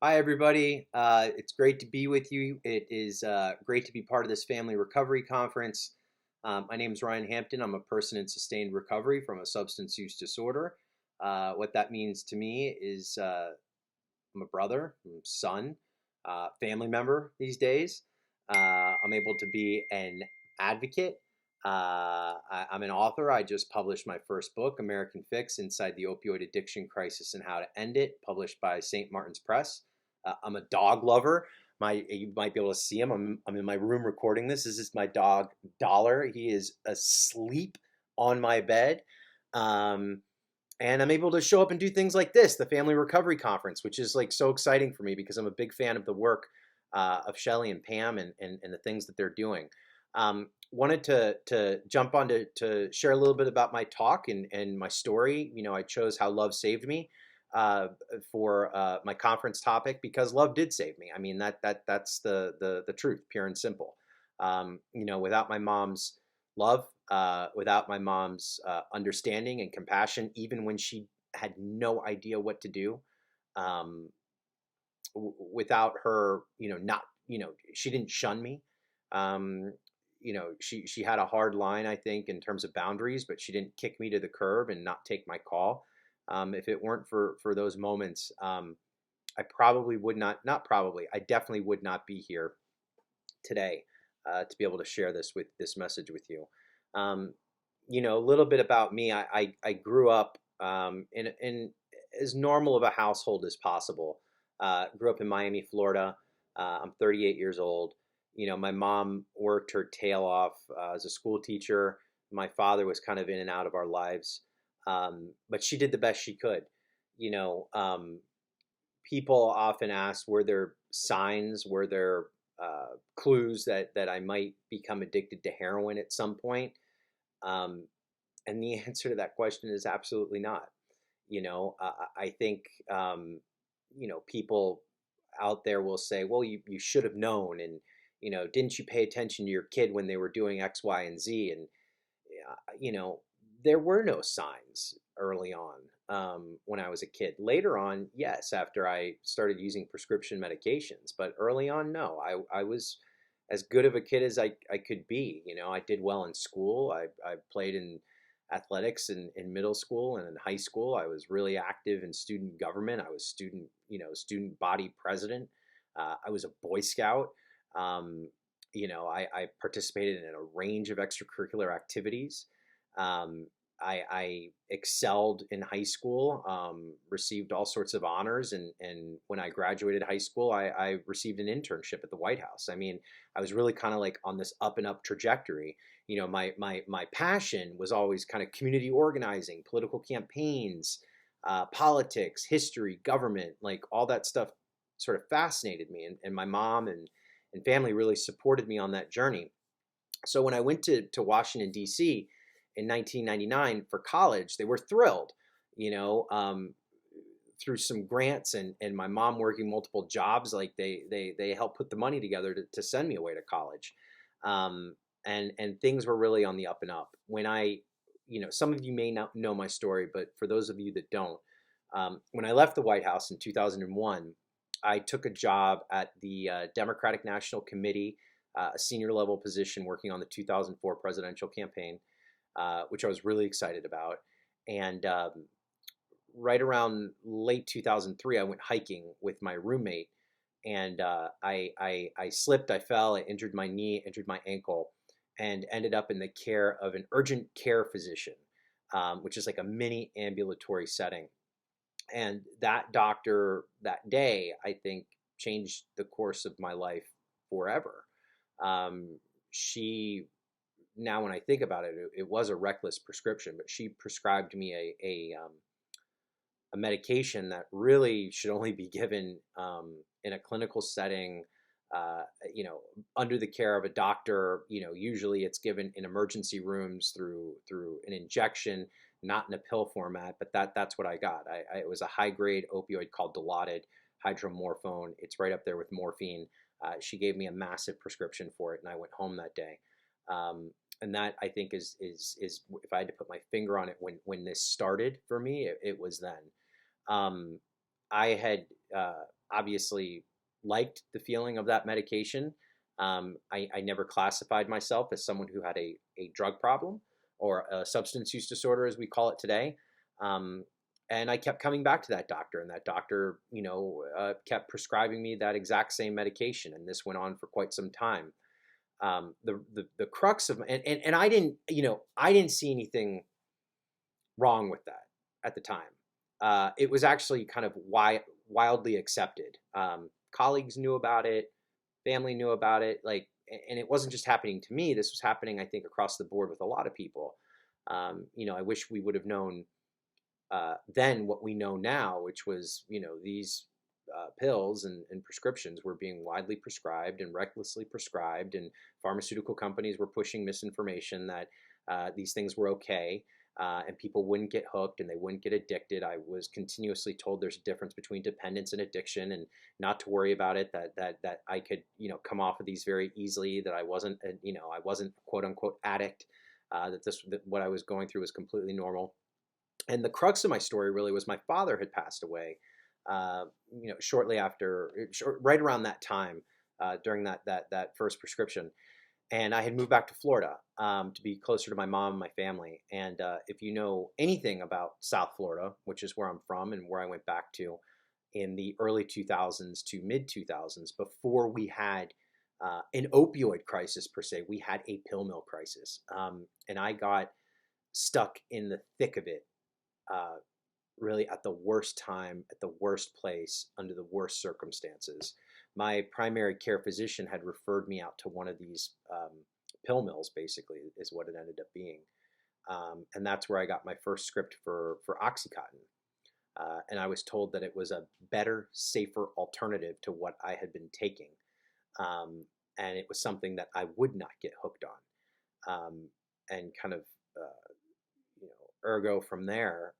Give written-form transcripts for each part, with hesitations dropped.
Hi, everybody. It's great to be with you. It is great to be part of this family recovery conference. My name is Ryan Hampton. I'm a person in sustained recovery from a substance use disorder. What that means to me is I'm a brother, I'm a son, family member these days. I'm able to be an advocate. I'm an author. I just published my first book, American Fix Inside the Opioid Addiction Crisis and How to End It, published by St. Martin's Press. I'm a dog lover. You might be able to see him. I'm in my room recording this. This is my dog, Dollar. He is asleep on my bed. Um, and I'm able to show up and do things like this, the Family Recovery Conference, which is like so exciting for me because I'm a big fan of the work of Shelly and Pam and the things that they're doing. Wanted to jump on to share a little bit about my talk and my story. You know, I chose How Love Saved Me uh, for my conference topic because love did save me. I mean, that's the truth, pure and simple. You know, without my mom's love, without my mom's understanding and compassion, even when she had no idea what to do. Um, Without her, not, she didn't shun me. Um, she had a hard line, I think, in terms of boundaries, but she didn't kick me to the curb and not take my call. If it weren't for those moments, I probably would not probably, I definitely would not be here today to be able to share this message with you. Um, a little bit about me. I grew up in as normal of a household as possible. Grew up in Miami, Florida. I'm 38 years old. You know, my mom worked her tail off as a school teacher. My father was kind of in and out of our lives, but she did the best she could. You know, people often ask, were there signs, were there clues that I might become addicted to heroin at some point? Um, and the answer to that question is absolutely not. I think, people out there will say, well, you should have known. And, didn't you pay attention to your kid when they were doing X, Y, and Z? And you know, there were no signs early on when I was a kid. Later on, yes, after I started using prescription medications, but early on, no. I was as good of a kid as I could be. You know, I did well in school. I played in athletics in middle school and in high school. I was really active in student government. I was student body president. I was a Boy Scout. Um, I participated in a range of extracurricular activities. Um, I excelled in high school, received all sorts of honors, and when I graduated high school, I received an internship at the White House. I mean, I was really kind of like on this up and up trajectory. You know, my passion was always kind of community organizing, political campaigns, politics, history, government, like all that stuff sort of fascinated me, and my mom and family really supported me on that journey. So when I went to Washington D.C. in 1999 for college, they were thrilled, you know, through some grants and my mom working multiple jobs, like they helped put the money together to send me away to college, um, and things were really on the up and up. Some of you may not know my story, but for those of you that don't, when I left the White House in 2001, I took a job at the Democratic National Committee, a senior level position working on the 2004 presidential campaign, which I was really excited about. And right around late 2003, I went hiking with my roommate, and I slipped, I fell, I injured my knee, injured my ankle, and ended up in the care of an urgent care physician, which is like a mini ambulatory setting. And that doctor that day, I think, changed the course of my life forever. She Now when I think about it, it was a reckless prescription, but she prescribed me a medication that really should only be given in a clinical setting, uh, under the care of a doctor. Usually it's given in emergency rooms through an injection, not in a pill format. But that's what I got. It was a high grade opioid called Dilaudid hydromorphone. It's right up there with morphine. She gave me a massive prescription for it, and I went home that day. And that, I think, is if I had to put my finger on it, when this started for me, it was then. Um, I had obviously liked the feeling of that medication. I never classified myself as someone who had a drug problem or a substance use disorder, as we call it today. Um, and I kept coming back to that doctor, and that doctor, kept prescribing me that exact same medication, and this went on for quite some time. The crux of and I didn't see anything wrong with that at the time. It was actually kind of wildly accepted. Colleagues knew about it, family knew about it, and it wasn't just happening to me. This was happening, I think, across the board with a lot of people. I wish we would have known then what we know now, which was, these pills and prescriptions were being widely prescribed and recklessly prescribed, and pharmaceutical companies were pushing misinformation that these things were okay. And people wouldn't get hooked and they wouldn't get addicted. I was continuously told there's a difference between dependence and addiction, and not to worry about it. That I could come off of these very easily. That I wasn't quote unquote addict. That what I was going through was completely normal. And the crux of my story really was my father had passed away. Shortly after, right around that time, during that first prescription. And I had moved back to Florida to be closer to my mom and my family. And if you know anything about South Florida, which is where I'm from and where I went back to in the early 2000s to mid 2000s, before we had an opioid crisis per se, we had a pill mill crisis. And I got stuck in the thick of it, really at the worst time, at the worst place, under the worst circumstances. My primary care physician had referred me out to one of these pill mills, basically, is what it ended up being. And that's where I got my first script for Oxycontin. And I was told that it was a better, safer alternative to what I had been taking. And it was something that I would not get hooked on. And kind of, ergo from there,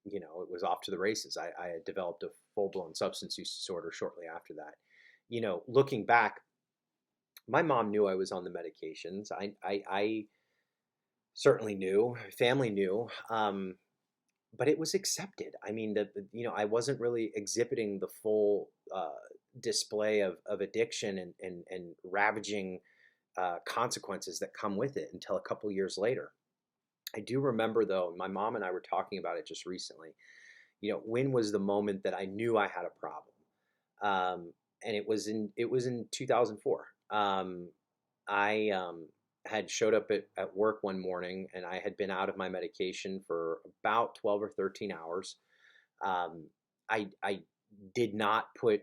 it was off to the races. I had developed a full-blown substance use disorder shortly after that. Looking back, my mom knew I was on the medications. I certainly knew, family knew, but it was accepted. I mean, I wasn't really exhibiting the full display of addiction and ravaging consequences that come with it until a couple years later. I do remember, though, my mom and I were talking about it just recently. When was the moment that I knew I had a problem? And it was in 2004. I had showed up at work one morning, and I had been out of my medication for about 12 or 13 hours. I did not put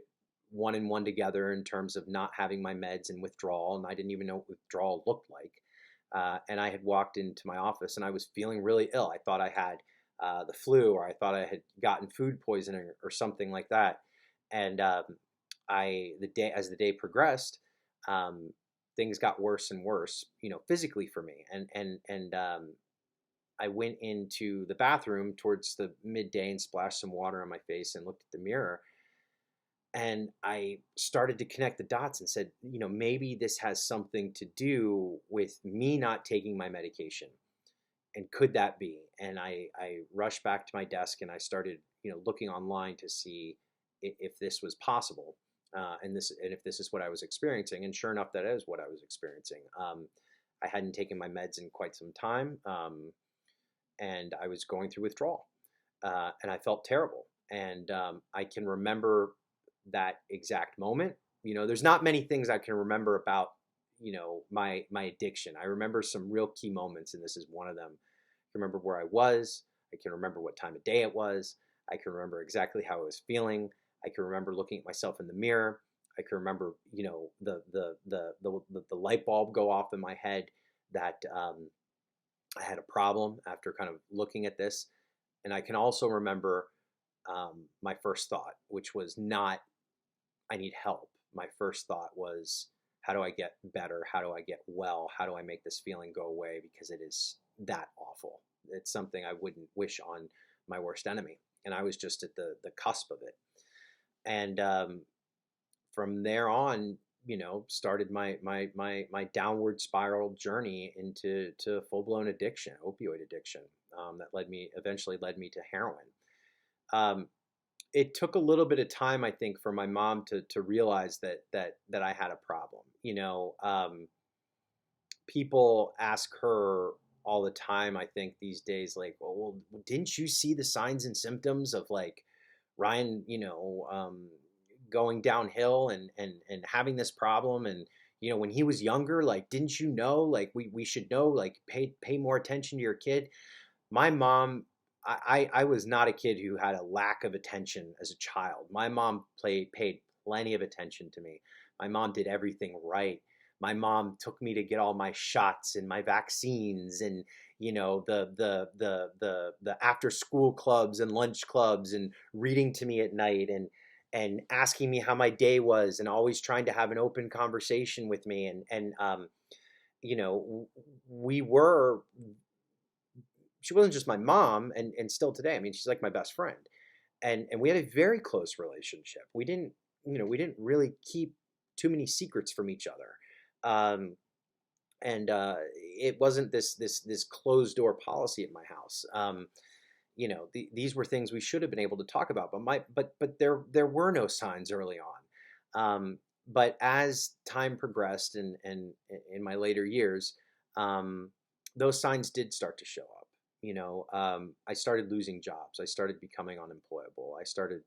one and one together in terms of not having my meds and withdrawal, and I didn't even know what withdrawal looked like. And I had walked into my office and I was feeling really ill. I thought I had the flu, or I thought I had gotten food poisoning or something like that. And as the day progressed, things got worse and worse, physically for me. And I went into the bathroom towards the midday and splashed some water on my face and looked at the mirror. And I started to connect the dots and said, maybe this has something to do with me not taking my medication. And could that be? And I rushed back to my desk and I started, looking online to see if this was possible, and if this is what I was experiencing. And sure enough, that is what I was experiencing. I hadn't taken my meds in quite some time, and I was going through withdrawal, and I felt terrible. And I can remember that exact moment. There's not many things I can remember about, my addiction. I remember some real key moments, and this is one of them. I can remember where I was. I can remember what time of day it was. I can remember exactly how I was feeling. I can remember looking at myself in the mirror. I can remember, the light bulb go off in my head that I had a problem after kind of looking at this. And I can also remember my first thought, which was not, I need help. My first thought was, how do I get better? How do I get well? How do I make this feeling go away? Because it is that awful. It's something I wouldn't wish on my worst enemy. And I was just at the cusp of it. And from there on, started my downward spiral journey into full-blown addiction, opioid addiction, that eventually led me to heroin. it took a little bit of time, I think, for my mom to realize that I had a problem. People ask her all the time, I think these days, like, well, didn't you see the signs and symptoms of like Ryan, going downhill and having this problem, and when he was younger, like, didn't you know, like, we should know, like, pay more attention to your kid. My mom, I was not a kid who had a lack of attention as a child. My mom paid plenty of attention to me. My mom did everything right. My mom took me to get all my shots and my vaccines, and the after school clubs and lunch clubs, and reading to me at night, and asking me how my day was, and always trying to have an open conversation with me. And you know we were she wasn't just my mom, and still today, I mean, she's like my best friend, and we had a very close relationship. We didn't really keep too many secrets from each other. Um, and it wasn't this closed door policy at my house. These were things we should have been able to talk about, but there were no signs early on. But as time progressed, and in my later years, um, those signs did start to show up. I started losing jobs. I started becoming unemployable. I started,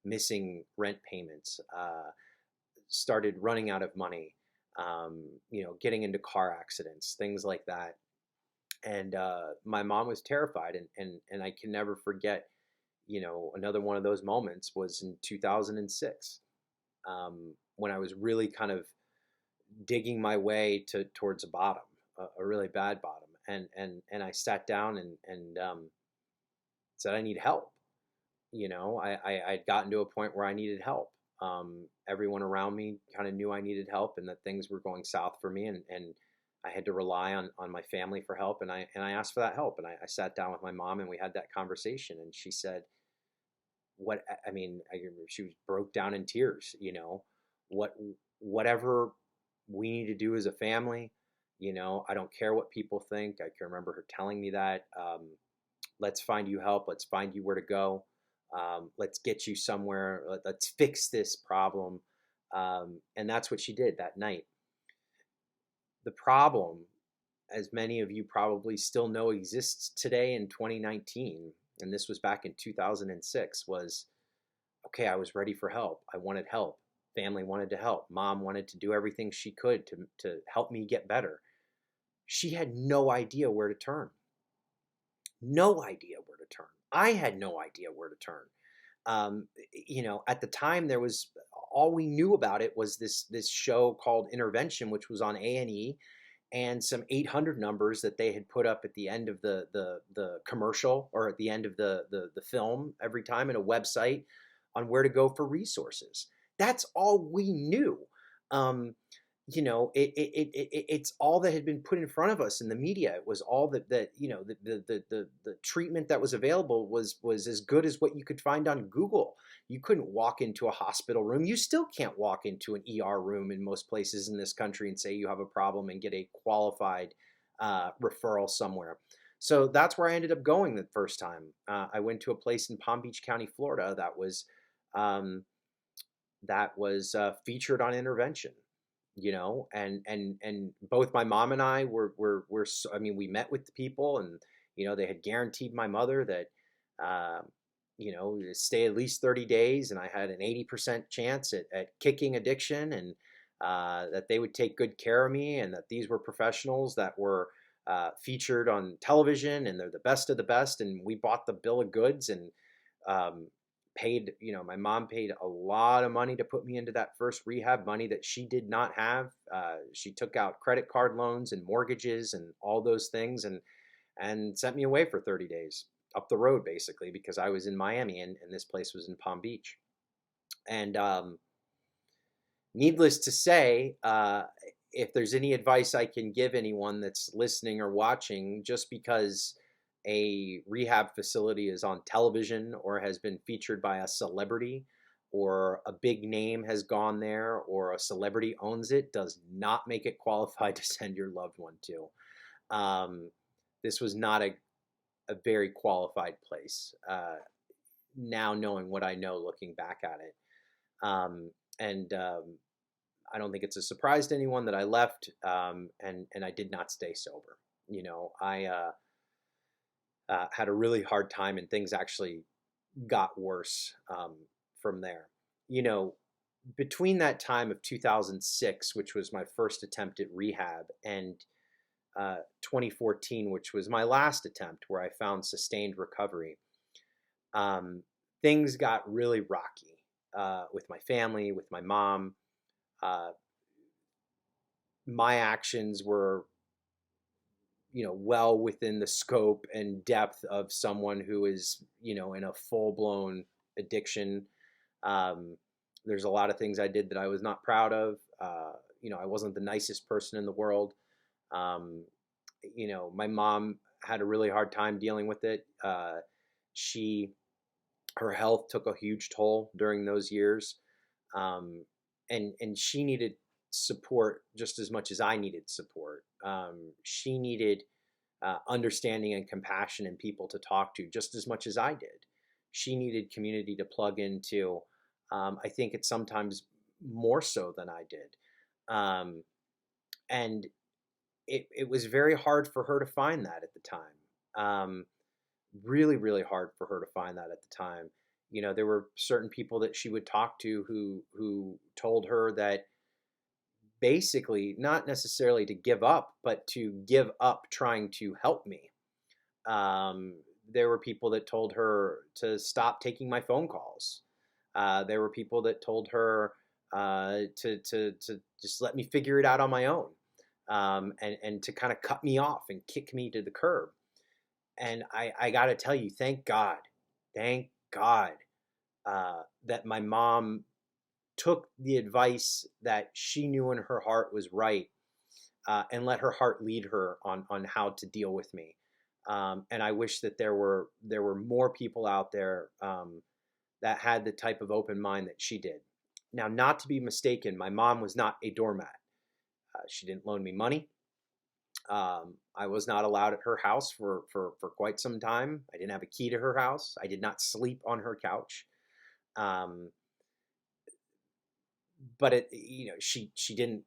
missing rent payments. Started running out of money. Getting into car accidents, things like that. And my mom was terrified, and I can never forget. Another one of those moments was in 2006, when I was really kind of digging my way towards a bottom, a really bad bottom, and I sat down and said I need help. I'd gotten to a point where I needed help. Everyone around me kind of knew I needed help, and that things were going south for me, and I had to rely on my family for help, and I asked for that help, and I sat down with my mom, and we had that conversation, and she said, "What?" I mean, she was broke down in tears. What whatever we need to do as a family. I don't care what people think. I can remember her telling me that. Let's find you help. Let's find you where to go. Let's get you somewhere. Let's fix this problem. And that's what she did that night. The problem, as many of you probably still know exists today in 2019, and this was back in 2006, was, okay, I was ready for help. I wanted help. Family wanted to help. Mom wanted to do everything she could to help me get better. She had no idea where to turn. No idea where to turn. I had no idea where to turn. At the time, there was, all we knew about it was this show called Intervention, which was on A&E, and some 800 numbers that they had put up at the end of the commercial, or at the end of the film every time, and a website on where to go for resources. That's all we knew. It's all that had been put in front of us in the media. It was all that the treatment that was available was as good as what you could find on Google. You couldn't walk into a hospital room. You still can't walk into an ER room in most places in this country and say you have a problem and get a qualified referral somewhere. So that's where I ended up going the first time. I went to a place in Palm Beach County, Florida, that was featured on Intervention. And both my mom and I I mean, we met with the people, and they had guaranteed my mother that stay at least 30 days, and I had an 80% chance at kicking addiction, and that they would take good care of me, and that these were professionals that were featured on television, and they're the best of the best. And we bought the bill of goods, and my mom paid a lot of money to put me into that first rehab, money that she did not have. She took out credit card loans and mortgages and all those things, and sent me away for 30 days up the road, basically, because I was in Miami, and this place was in Palm Beach. And needless to say, if there's any advice I can give anyone that's listening or watching, just because a rehab facility is on television or has been featured by a celebrity, or a big name has gone there, or a celebrity owns it, does not make it qualified to send your loved one to. This was not a very qualified place. now knowing what I know, looking back at it. And I don't think it's a surprise to anyone that I left, and I did not stay sober. I had a really hard time, and things actually got worse from there. You know, between that time of 2006, which was my first attempt at rehab, and 2014, which was my last attempt where I found sustained recovery, um, things got really rocky with my family, with my mom. Uh, my actions were, well within the scope and depth of someone who is, in a full blown addiction. Um, there's a lot of things I did that I was not proud of. I wasn't the nicest person in the world. Um, my mom had a really hard time dealing with it. She Her health took a huge toll during those years, and she needed support just as much as I needed support. She needed understanding and compassion and people to talk to just as much as I did. She needed community to plug into. I think it's sometimes more so than I did. And it was very hard for her to find that at the time. Really, really hard for her to find that at the time. There were certain people that she would talk to who told her that basically not necessarily to give up, but to give up trying to help me. There were people that told her to stop taking my phone calls. There were people that told her to just let me figure it out on my own, and to kind of cut me off and kick me to the curb. And I got to tell you, thank God that my mom took the advice that she knew in her heart was right, and let her heart lead her on how to deal with me. And I wish that there were more people out there that had the type of open mind that she did. Now, not to be mistaken, my mom was not a doormat. She didn't loan me money. I was not allowed at her house for quite some time. I didn't have a key to her house. I did not sleep on her couch. But she didn't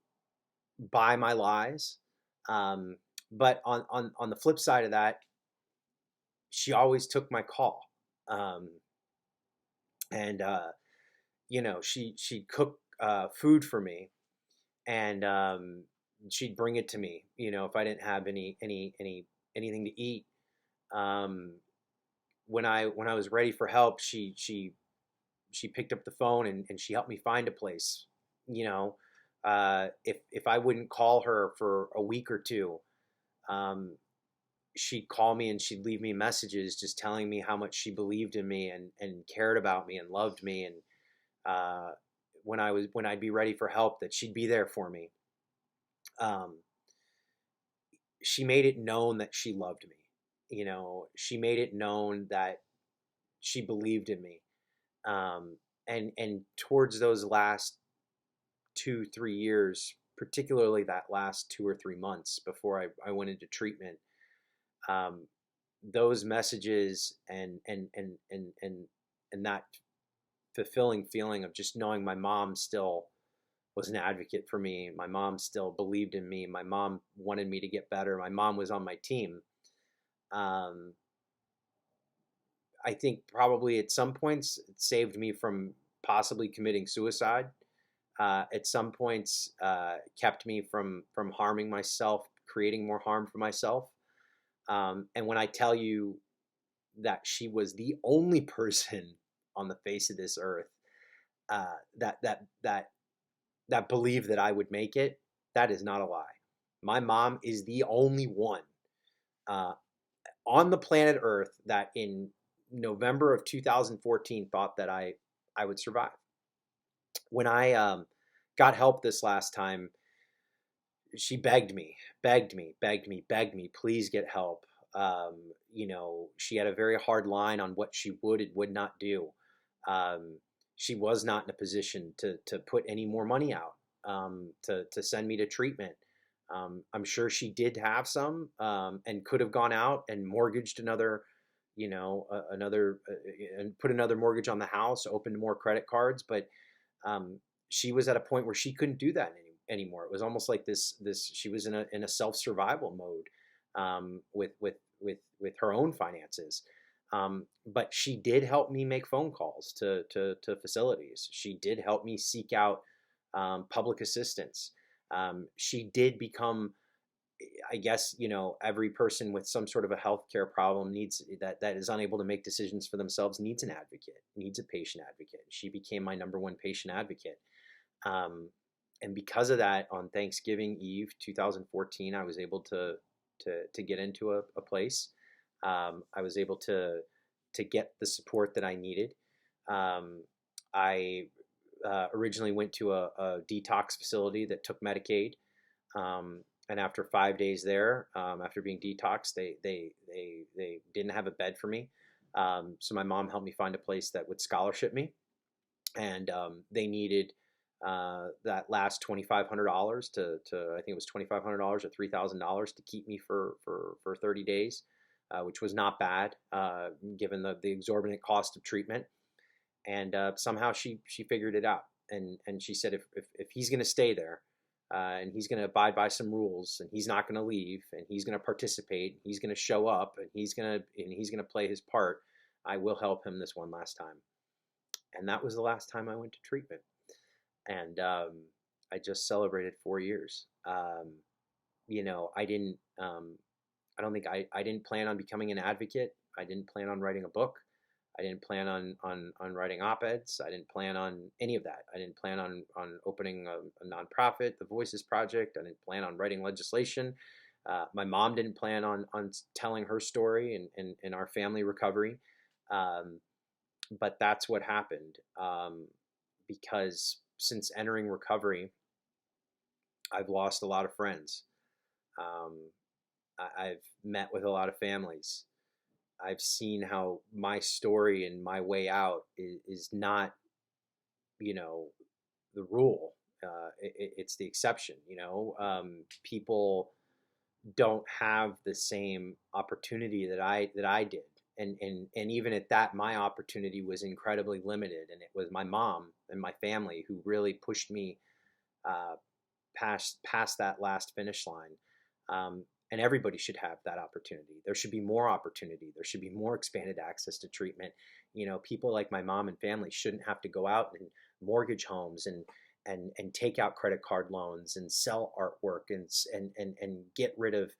buy my lies. But on the flip side of that, she always took my call. And she'd cook food for me, and she'd bring it to me. If I didn't have anything to eat. When I was ready for help, she picked up the phone and she helped me find a place. If I wouldn't call her for a week or two, she'd call me and she'd leave me messages just telling me how much she believed in me and cared about me and loved me. And when I'd be ready for help, that she'd be there for me. She made it known that she loved me. She made it known that she believed in me. And towards those last 2-3 years, particularly that last 2 or 3 months before I went into treatment, those messages and that fulfilling feeling of just knowing my mom still was an advocate for me. My mom still believed in me. My mom wanted me to get better. My mom was on my team. I think probably at some points it saved me from possibly committing suicide. At some points, kept me from harming myself, creating more harm for myself. And when I tell you that she was the only person on the face of this earth that believed that I would make it, that is not a lie. My mom is the only one on the planet Earth that in November of 2014 thought that I would survive. When I got help this last time, she begged me, please get help. She had a very hard line on what she would and would not do. She was not in a position to put any more money out, to send me to treatment. I'm sure she did have some, and could have gone out and mortgaged another, another and put another mortgage on the house, opened more credit cards, but um, she was at a point where she couldn't do that anymore. It was almost like this she was in a self survival mode with her own finances. But she did help me make phone calls to facilities. She did help me seek out public assistance. She did become, I guess, every person with some sort of a healthcare problem needs that is unable to make decisions for themselves needs an advocate, needs a patient advocate. She became my number one patient advocate. Um, and because of that, on Thanksgiving Eve 2014, I was able to get into a place. I was able to get the support that I needed. I originally went to a detox facility that took Medicaid. And after 5 days there, after being detoxed, they didn't have a bed for me. So my mom helped me find a place that would scholarship me, and they needed that last $2,500 to I think it was $2,500 or $3,000 to keep me for 30 days, which was not bad given the exorbitant cost of treatment. And somehow she figured it out, and she said if he's going to stay there. And he's going to abide by some rules, and he's not going to leave, and he's going to participate, he's going to show up, and he's going to play his part. I will help him this one last time. And that was the last time I went to treatment. And I just celebrated 4 years. I didn't. I don't think I didn't plan on becoming an advocate. I didn't plan on writing a book. I didn't plan on writing op-eds. I didn't plan on any of that. I didn't plan on opening a nonprofit, the Voices Project. I didn't plan on writing legislation. My mom didn't plan on telling her story and our family recovery. But that's what happened. Because since entering recovery, I've lost a lot of friends. I've met with a lot of families. I've seen how my story and my way out is not, the rule. It's the exception. People don't have the same opportunity that I did, and even at that, my opportunity was incredibly limited. And it was my mom and my family who really pushed me uh, past that last finish line. And everybody should have that opportunity. There should be more opportunity. There should be more expanded access to treatment. People like my mom and family shouldn't have to go out and mortgage homes and take out credit card loans and sell artwork and get rid of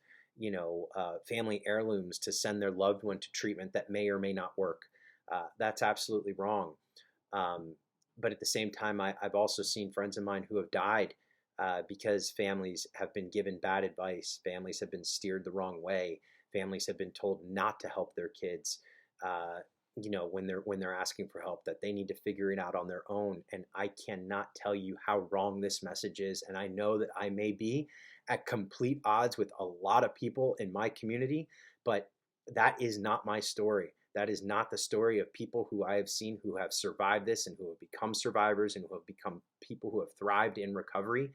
family heirlooms to send their loved one to treatment that may or may not work. That's absolutely wrong. But at the same time, I've also seen friends of mine who have died because families have been given bad advice. Families have been steered the wrong way. Families have been told not to help their kids. When they're asking for help, that they need to figure it out on their own. And I cannot tell you how wrong this message is. And I know that I may be at complete odds with a lot of people in my community, but that is not my story. That is not the story of people who I have seen who have survived this and who have become survivors and who have become people who have thrived in recovery.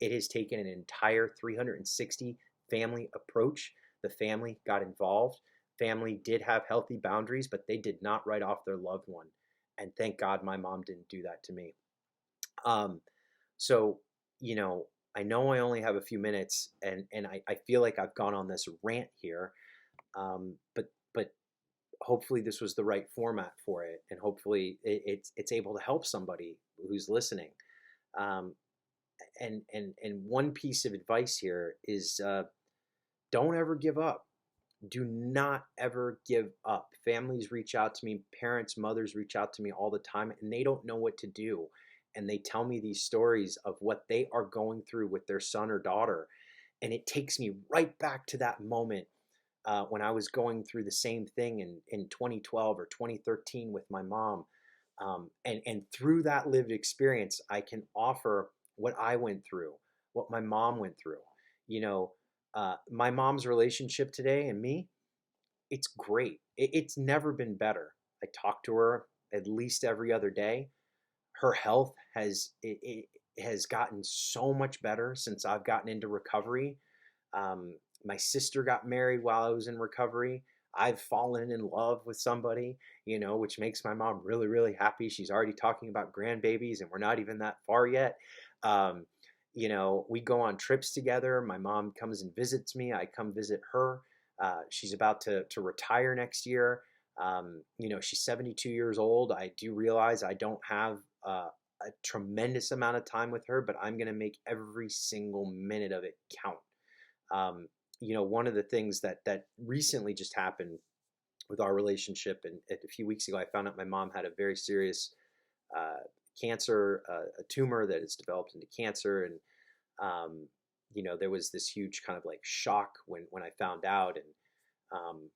It has taken an entire 360 family approach. The family got involved. Family did have healthy boundaries, but they did not write off their loved one. And thank God my mom didn't do that to me. So, I know I only have a few minutes, and I feel like I've gone on this rant here. But hopefully this was the right format for it, and hopefully it's able to help somebody who's listening. And one piece of advice here is don't ever give up. Do not ever give up. Families reach out to me, parents, mothers reach out to me all the time, and they don't know what to do. And they tell me these stories of what they are going through with their son or daughter. And it takes me right back to that moment when I was going through the same thing in 2012 or 2013 with my mom. And through that lived experience, I can offer what I went through, what my mom went through. My mom's relationship today and me, it's great. It's never been better. I talk to her at least every other day. Her health it has gotten so much better since I've gotten into recovery. My sister got married while I was in recovery. I've fallen in love with somebody, which makes my mom really, really happy. She's already talking about grandbabies, and we're not even that far yet. Um, we go on trips together. My mom comes and visits me. I come visit her. She's about to retire next year. She's 72 years old. I do realize I don't have a tremendous amount of time with her, but I'm going to make every single minute of it count. One of the things that recently just happened with our relationship, and a few weeks ago, I found out my mom had a very serious uh, cancer, a tumor that has developed into cancer, and there was this huge kind of like shock when I found out, and um,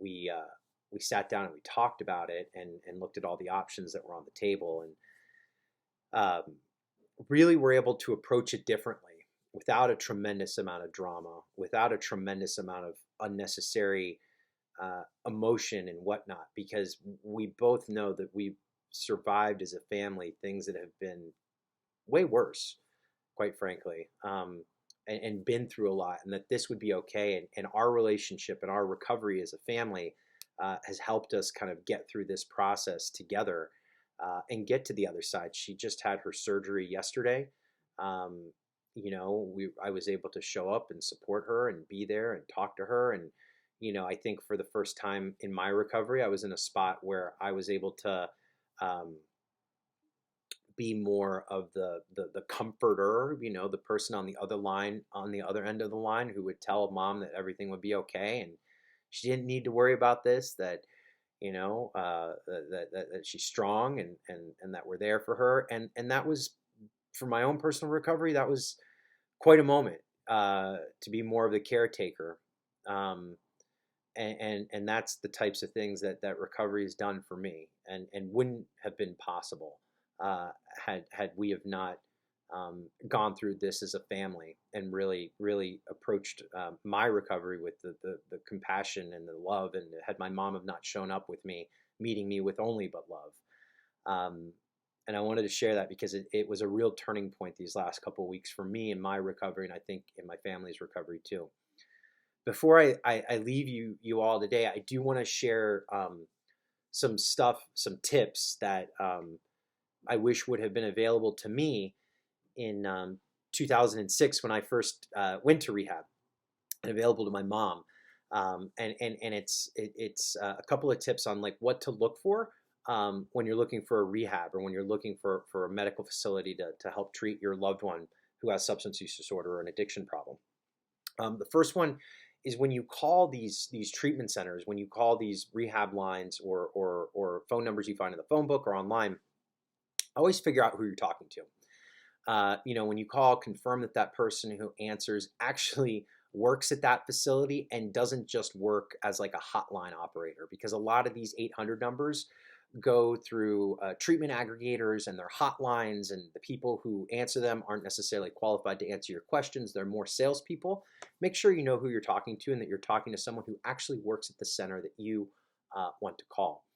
we sat down and we talked about it and looked at all the options that were on the table, and really were able to approach it differently without a tremendous amount of drama, without a tremendous amount of unnecessary emotion and whatnot, because we both know that we've survived as a family things that have been way worse, quite frankly, and been through a lot, and that this would be okay. And our relationship and our recovery as a family has helped us kind of get through this process together and get to the other side. She just had her surgery yesterday. Um, I was able to show up and support her and be there and talk to her. And, I think for the first time in my recovery, I was in a spot where I was able to um, be more of the comforter, the person on the other line, on the other end of the line, who would tell mom that everything would be okay. And she didn't need to worry about this, that that she's strong, and that we're there for her. And that was, for my own personal recovery, that was quite a moment to be more of the caretaker. Um, and that's the types of things that recovery has done for me, and wouldn't have been possible had we have not gone through this as a family and really really approached my recovery with the compassion and the love, and had my mom have not shown up with me, meeting me with only but love. And I wanted to share that because it was a real turning point these last couple of weeks for me in my recovery, and I think in my family's recovery too. Before I leave you all today, I do want to share some stuff, some tips that I wish would have been available to me in 2006 when I first went to rehab, and available to my mom. And it's a couple of tips on like what to look for when you're looking for a rehab, or when you're looking for a medical facility to help treat your loved one who has substance use disorder or an addiction problem. The first one is when you call these treatment centers, when you call these rehab lines, or phone numbers you find in the phone book or online, always figure out who you're talking to. When you call, confirm that that person who answers actually works at that facility and doesn't just work as like a hotline operator, because a lot of these 800 numbers go through treatment aggregators and their hotlines, and the people who answer them aren't necessarily qualified to answer your questions. They're more salespeople. Make sure you know who you're talking to, and that you're talking to someone who actually works at the center that you want to call.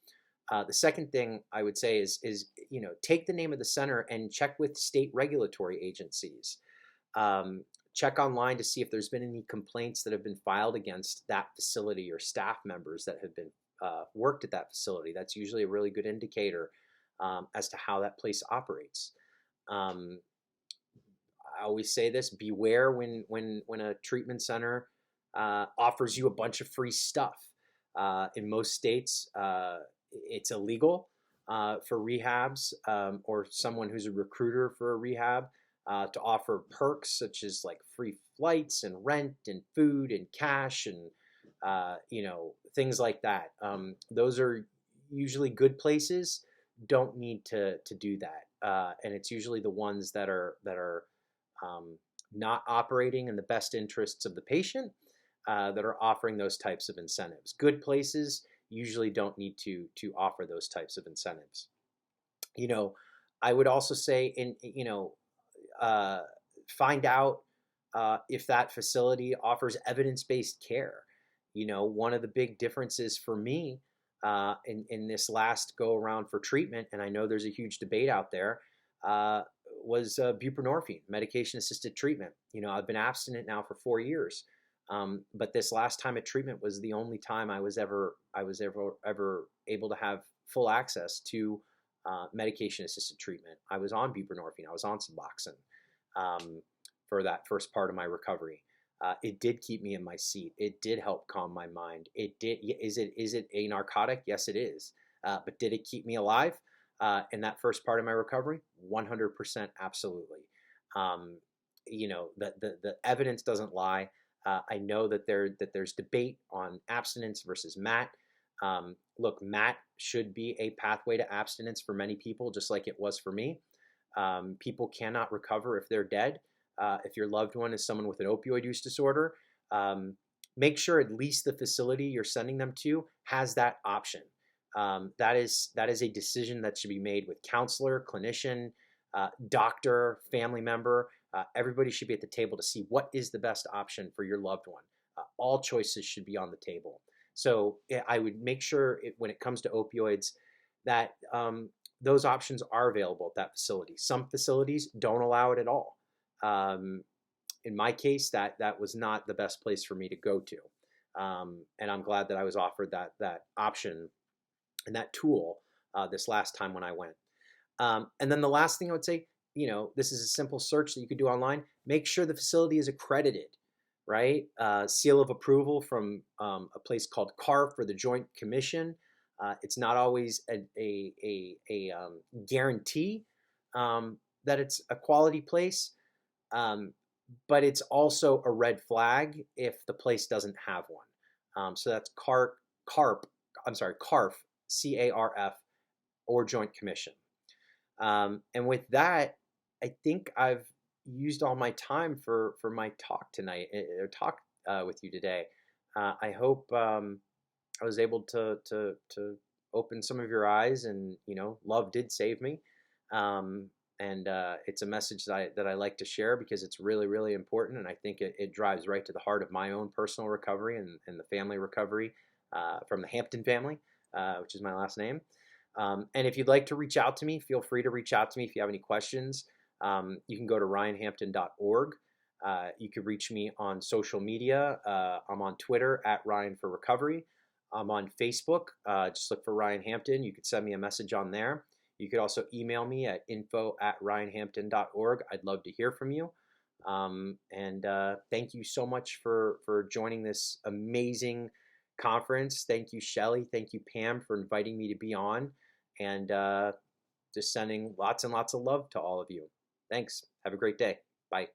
The second thing I would say is take the name of the center and check with state regulatory agencies. Check online to see if there's been any complaints that have been filed against that facility, or staff members that have been worked at that facility. That's usually a really good indicator as to how that place operates. I always say this: beware when a treatment center offers you a bunch of free stuff. In most states, it's illegal for rehabs or someone who's a recruiter for a rehab to offer perks such as like free flights and rent and food and cash and things like that. Those are usually good places. Don't need to do that, and it's usually the ones that are not operating in the best interests of the patient that are offering those types of incentives. Good places usually don't need to offer those types of incentives. I would also say, find out if that facility offers evidence-based care. One of the big differences for me in this last go around for treatment, and I know there's a huge debate out there, was buprenorphine, medication-assisted treatment. I've been abstinent now for 4 years. But this last time at treatment was the only time I was ever able to have full access to medication assisted treatment. I was on buprenorphine. I was on Suboxone for that first part of my recovery. It did keep me in my seat. It did help calm my mind. It did. Is it a narcotic? Yes, it is. But did it keep me alive in that first part of my recovery? 100%, absolutely. The evidence doesn't lie. I know that there's debate on abstinence versus MAT. Look, MAT should be a pathway to abstinence for many people, just like it was for me. People cannot recover if they're dead. If your loved one is someone with an opioid use disorder, make sure at least the facility you're sending them to has that option. That is a decision that should be made with counselor, clinician, doctor, family member. Everybody should be at the table to see what is the best option for your loved one. All choices should be on the table. So I would make sure when it comes to opioids that those options are available at that facility. Some facilities don't allow it at all. In my case, that was not the best place for me to go to. And I'm glad that I was offered that option and that tool this last time when I went. And then the last thing I would say, this is a simple search that you could do online. Make sure the facility is accredited, right? Seal of approval from a place called CARF for the Joint Commission. It's not always a guarantee that it's a quality place, but it's also a red flag if the place doesn't have one. So that's CARF, CARF, or Joint Commission. And with that, I think I've used all my time for my talk tonight, or talk with you today. I hope I was able to open some of your eyes, and love did save me. And it's a message that I like to share because it's really, really important, and I think it drives right to the heart of my own personal recovery and the family recovery from the Hampton family, which is my last name. And if you'd like to reach out to me, feel free to reach out to me if you have any questions. You can go to ryanhampton.org. You can reach me on social media. I'm on Twitter at Ryan for Recovery. I'm on Facebook. Just look for Ryan Hampton. You could send me a message on there. You could also email me at info@ryanhampton.org. I'd love to hear from you. And thank you so much for joining this amazing conference. Thank you, Shelly. Thank you, Pam, for inviting me to be on. And just sending lots and lots of love to all of you. Thanks. Have a great day. Bye.